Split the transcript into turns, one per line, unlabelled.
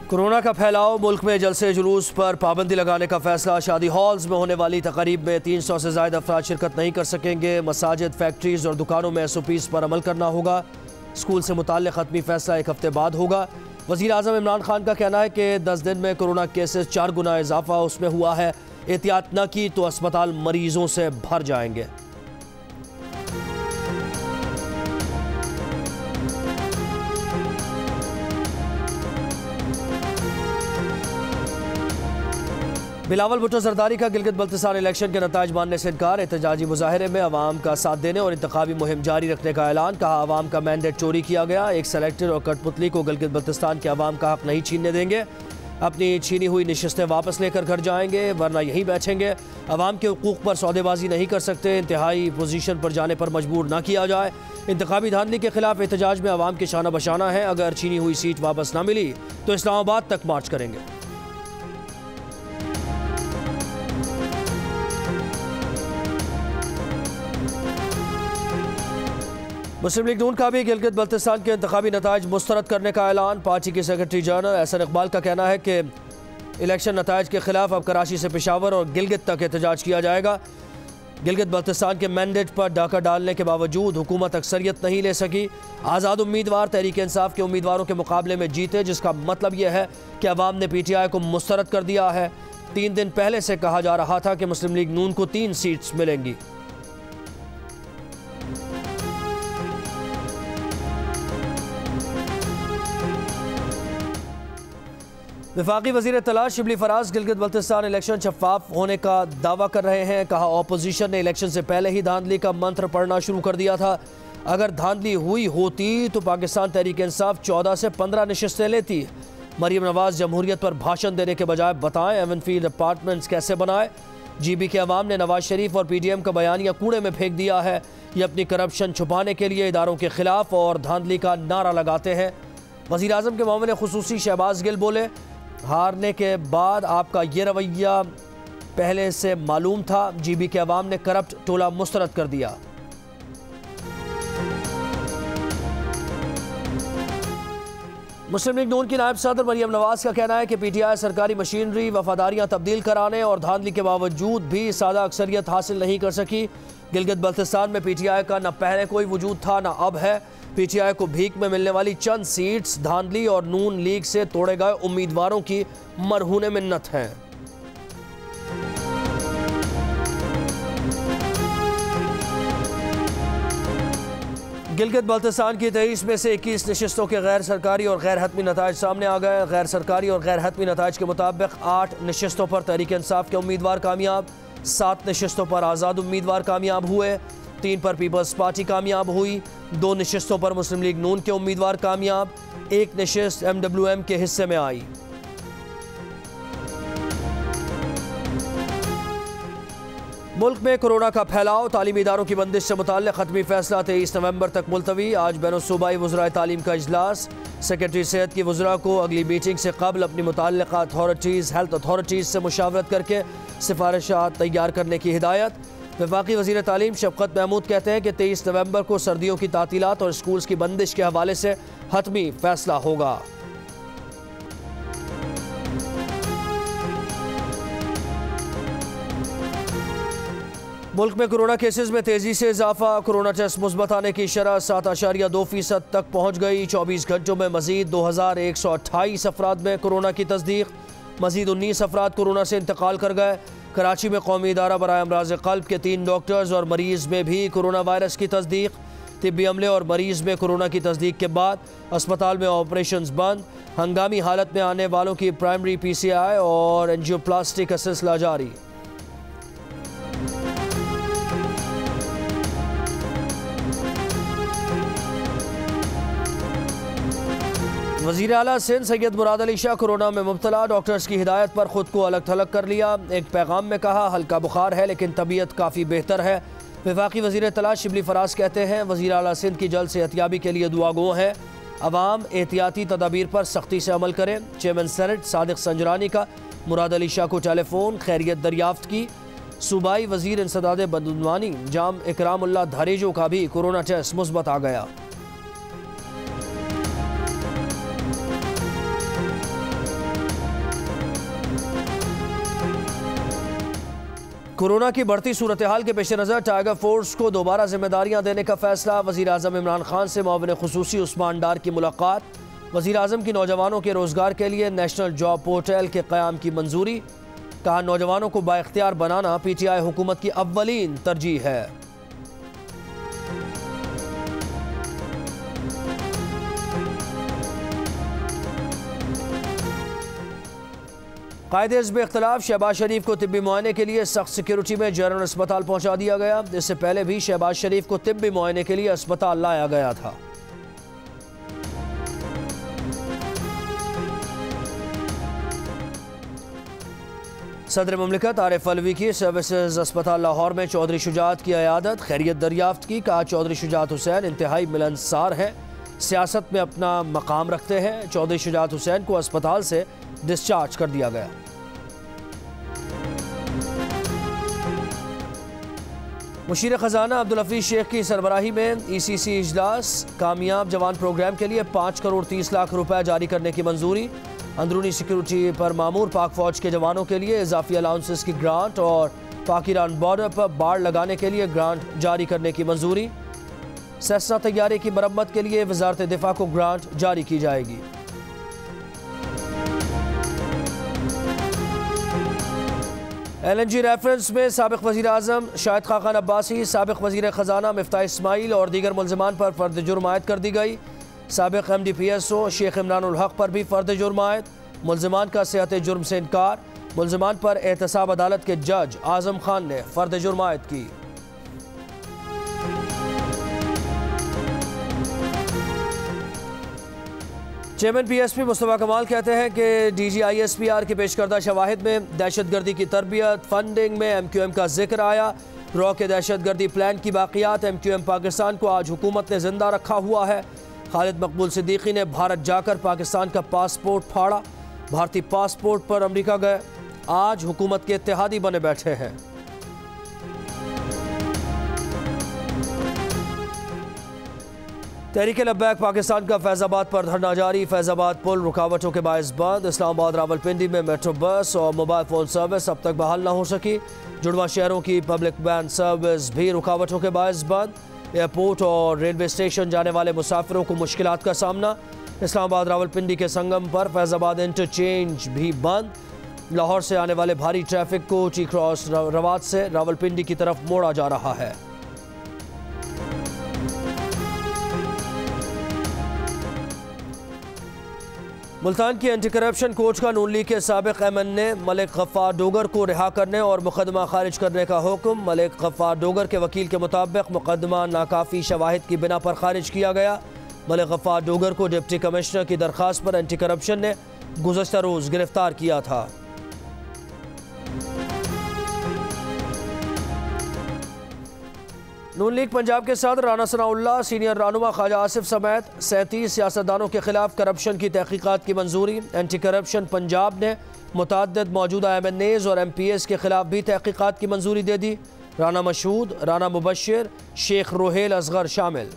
Corona का फैलाव, मुल्क में जलसे जुलूस पर पाबंदी लगाने का फैसला। शादी हॉल्स में होने वाली तकरीब में 300 से ज़ायद अफराद शिरकत नहीं कर सकेंगे। मसाजिद, फैक्ट्रीज़ और दुकानों में SOPs पर अमल करना होगा। स्कूल से मुताल्लिक़ हतमी फैसला 1 हफ्ते बाद होगा। वज़ीर आज़म इमरान खान का कहना है कि 10 दिन में कोरोना केसेस 4 गुना इजाफा उसमें हुआ है। एहतियात न की तो अस्पताल मरीजों से भर जाएंगे। बिलावल भुट्टो जरदारी का गिलगित बल्तिस्तान इलेक्शन के नताइज मानने से इनकार। एहतजाजी मुजाहरे में अवाम का साथ देने और इंतखाबी मुहिम जारी रखने का ऐलान। कहा, अवाम का मैंडेट चोरी किया गया। एक सेलेक्टर और कठपुतली को गिलगित बल्तिस्तान के अवाम का हक नहीं छीनने देंगे। अपनी छीनी हुई नशिस्तें वापस लेकर घर जाएंगे, वरना यहीं बैठेंगे। अवाम के हुकूक पर सौदेबाजी नहीं कर सकते। इंतहाई पोजीशन पर जाने पर मजबूर न किया जाए। इंतखाबी धांधली के खिलाफ एहतजाज में अवाम के शाना बशाना है। अगर छीनी हुई सीट वापस न मिली तो इस्लामाबाद तक मार्च करेंगे। मुस्लिम लीग नून का भी गिलगित बल्तिस्तान के इंतखाबी नताइज मुस्तरद करने का ऐलान। पार्टी के सेक्रेटरी जनरल एहसन इकबाल का कहना है कि इलेक्शन नताइज के खिलाफ अब कराची से पेशावर और गिलगित तक एहतजाज किया जाएगा। गिलगित बल्तिस्तान के मैंडेट पर डाका डालने के बावजूद हुकूमत अक्सरियत नहीं ले सकी। आज़ाद उम्मीदवार तहरीक इंसाफ के उम्मीदवारों के मुकाबले में जीते, जिसका मतलब यह है कि अवाम ने PTI को मुस्तरद कर दिया है। 3 दिन पहले से कहा जा रहा था कि मुस्लिम लीग नून को 3 सीट्स मिलेंगी। वफाकी वज़ीर इत्तलात शिबली फराज गिलगित बल्तिस्तान इलेक्शन शफाफ होने का दावा कर रहे हैं। कहा, ऑपोजिशन ने इलेक्शन से पहले ही धांधली का मंत्र पढ़ना शुरू कर दिया था। अगर धांधली हुई होती तो पाकिस्तान तहरीक इंसाफ 14 से 15 नशिस्तें लेती। मरीम नवाज जमहूरियत पर भाषण देने के बजाय बताएं एवनफील्ड अपार्टमेंट्स कैसे बनाए। GB के अवाम ने नवाज शरीफ और PDM का बयानिया कूड़े में फेंक दिया है। ये अपनी करप्शन छुपाने के लिए इदारों के खिलाफ और धांधली का नारा लगाते हैं। वज़ीर आज़म के मामले खुसूसी शहबाज गिल बोले, हारने के बाद आपका ये रवैया पहले से मालूम था। GB के अवाम ने करप्ट टोला मुस्तरद कर दिया। मुस्लिम लीग नून की नायब सदर मरियम नवाज का कहना है कि PTI सरकारी मशीनरी वफादारियां तब्दील कराने और धांधली के बावजूद भी सादा अक्सरियत हासिल नहीं कर सकी। गिलगित बल्तिस्तान में PTI का न पहले कोई वजूद था न अब है। PTI को भीख में मिलने वाली चंद सीट्स धांधली और नून लीग से तोड़े गए उम्मीदवारों की मरहूने मिन्नत हैं। गिलगित बल्तिस्तान की 23 में से 21 नशिस्तों के गैर सरकारी और गैर हतमी नताइज सामने आ गए। गैर सरकारी और गैर हतमी नताइज के मुताबिक 8 नशिस्तों पर तहरीक इंसाफ के उम्मीदवार कामयाब, 7 नशिस्तों पर आज़ाद उम्मीदवार कामयाब हुए, 3 पर पीपल्स पार्टी कामयाब हुई, 2 नशिस्तों पर मुस्लिम लीग नून के उम्मीदवार कामयाब, 1 नशिस्त MWM के हिस्से में आई। मुल्क में कोरोना का फैलाव, तालीमी इदारों की बंदिश से मुताल्लिक़ हतमी फैसला 23 नवंबर तक मुलतवी। आज बैनुस्सूबाई वज़राए तालीम का इजलास। सेक्रेटरी सेहत की वज़रा को अगली मीटिंग से कबल अपनी मुताल्लिक़ा अथॉरिटीज़, हेल्थ अथॉरिटीज़ से मुशावरत करके सिफारिशात तैयार करने की हिदायत। वफाकी वज़ीर तालीम शफ़क़त महमूद कहते हैं कि 23 नवंबर को सर्दियों की तातीलात और स्कूल्स की बंदिश के हवाले से हतमी फैसला होगा। मुल्क में कोरोना केसेस में तेज़ी से इजाफा। कोरोना टेस्ट मुस्बत आने की शरह 7.2% तक पहुँच गई। 24 घंटों में मजीद 2128 अफराद में कोरोना की तस्दीक। मजीद 19 अफराद कोरोना से इंतकाल कर गए। कराची में कौमी इदारा बराए अमराज़ क़ल्ब के 3 डॉक्टर्स और मरीज़ में भी कोरोना वायरस की तस्दीक। तिब्बी अमले और मरीज़ में कोरोना की तस्दीक के बाद अस्पताल में ऑपरेशंस बंद। हंगामी हालत में आने वालों की प्राइमरी PCI और एंजियोप्लास्टी का सिलसिला जारी। वज़ीर आला सिंध सैयद मुराद अली शाह कोरोना में मुब्तला। डॉक्टर्स की हिदायत पर खुद को अलग थलग कर लिया। एक पैगाम में कहा, हल्का बुखार है लेकिन तबीयत काफ़ी बेहतर है। वफाकी वज़ीर इत्तलात शिबली फराज कहते हैं, वज़ीर आला सिंध की जल्द सेहतियाबी के लिए दुआ गो है। अवाम एहतियाती तदाबीर पर सख्ती से अमल करें। चेयरमैन सेनेट सादिक संजरानी का मुराद अली शाह को टेलीफोन खैरियत दरियाफ्त की। सूबाई वज़ीर इंसदाद बदनवानी जाम इकरामुल्लाह धारेजो का भी कोरोना टेस्ट मुस्बत आ गया। कोरोना की बढ़ती सूरत हाल के पेश नज़र टाइगर फोर्स को दोबारा जिम्मेदारियां देने का फैसला। वज़ीर आज़म इमरान खान से मुआविन खुसूसी उस्मान डार की मुलाकात। वज़ीर आज़म की नौजवानों के रोज़गार के लिए नेशनल जॉब पोर्टल के क़याम की मंजूरी। कहा, नौजवानों को बाइख्तियार बनाना PTI हुकूमत की अव्वलीन तरजीह है। कायदे हिज़्ब इख्तिलाफ शहबाज शरीफ को तिब्बी मुआयने के लिए सख्त सिक्योरिटी में जनरल अस्पताल पहुंचा दिया गया। इससे पहले भी शहबाज शरीफ को तिब्बी मुआयने के लिए अस्पताल लाया गया था। सदर मुमलिकत आरिफ अलवी की सर्विसेज अस्पताल लाहौर में चौधरी शुजात की अयादत, खैरियत दरियाफ्त की। कहा, चौधरी शुजात हुसैन इंतहाई मिलनसार हैं, सियासत में अपना मकाम रखते हैं। चौधरी शुजात हुसैन को अस्पताल से डिस्चार्ज कर दिया गया। मुशीर खजाना अब्दुल हफीज शेख की सरबराही में ECC इजलास। कामयाब जवान प्रोग्राम के लिए 5 करोड़ 30 लाख रुपए जारी करने की मंजूरी। अंदरूनी सिक्योरिटी पर मामूर पाक फौज के जवानों के लिए इजाफी अलाउंसेस की ग्रांट और पाक ईरान बॉर्डर पर बाड़ लगाने के लिए ग्रांट जारी करने की मंजूरी। सेस्ना तैयारी की मरम्मत के लिए वजारत दिफा को ग्रांट जारी की जाएगी। LNG रेफरेंस में साबिक वज़ीर आज़म शाहिद खाकान अब्बासी, साबिक वज़ीर ख़जाना मिफ्ताह इस्माइल और दीगर मुल्ज़िमान पर फ़र्द जुर्म आयद कर दी गई। साबिक MDPSO शेख इमरान उल हक पर भी फ़र्द जुर्म आयद। मुल्ज़िमान का सेहत जुर्म से इनकार। मुल्ज़िमान पर एहतसाब अदालत के जज आज़म खान ने फ़र्द जुर्म आयद की। चेयरमैन PSP मुस्तफ़ा कमाल कहते हैं कि DG ISPR के पेश करदा शवाहिद में दहशतगर्दी की तरबियत फंडिंग में MQM का जिक्र आया। रॉ के दहशतगर्दी प्लान की बाक़ियात MQM पाकिस्तान को आज हुकूमत ने जिंदा रखा हुआ है। खालिद मकबूल सिद्दीकी ने भारत जाकर पाकिस्तान का पासपोर्ट फाड़ा। भारतीय पासपोर्ट पर अमेरिका गए, आज हुकूमत के इत्तेहादी बने बैठे हैं। तहरीक लब्बैक पाकिस्तान का फैज़ाबाद पर धरना जारी। फैज़ाबाद पुल रुकावटों के बायस बंद। इस्लामाबाद रावलपिंडी में मेट्रो बस और मोबाइल फ़ोन सर्विस अब तक बहाल न हो सकी। जुड़वा शहरों की पब्लिक वैन सर्विस भी रुकावटों के बायस बंद। एयरपोर्ट और रेलवे स्टेशन जाने वाले मुसाफिरों को मुश्किलात का सामना। इस्लामाबाद रावलपिंडी के संगम पर फैज़ाबाद इंटरचेंज भी बंद। लाहौर से आने वाले भारी ट्रैफिक को टी क्रॉस रवात से रावलपिंडी की तरफ मोड़ा जा रहा है। मुल्तान की एंटी करप्शन कोर्ट का नून लीग के साबिक एमएन ने मलिक गफ्फार डोगर को रिहा करने और मुकदमा खारिज करने का हुक्म। मलिक गफ्फार डोगर के वकील के मुताबिक मुकदमा नाकाफी शवाहिद की बिना पर खारिज किया गया। मलिक गफ्फार डोगर को डिप्टी कमिश्नर की दरख्वास्त पर एंटी करप्शन ने गुज़श्ता रोज़ गिरफ्तार किया था। नून लीग पंजाब के सदर राना सनाउल्लाह, सीनियर रहनुमा ख्वाजा आसिफ समेत 37 सियासतदानों के खिलाफ करप्शन की तहकीकात की मंजूरी। एंटी करप्शन पंजाब ने मुतअद्दिद मौजूदा MNAs और MPs के खिलाफ भी तहकीकात की मंजूरी दे दी। राना मशहूद, राना मुबश्शिर, शेख रोहेल असगर शामिल।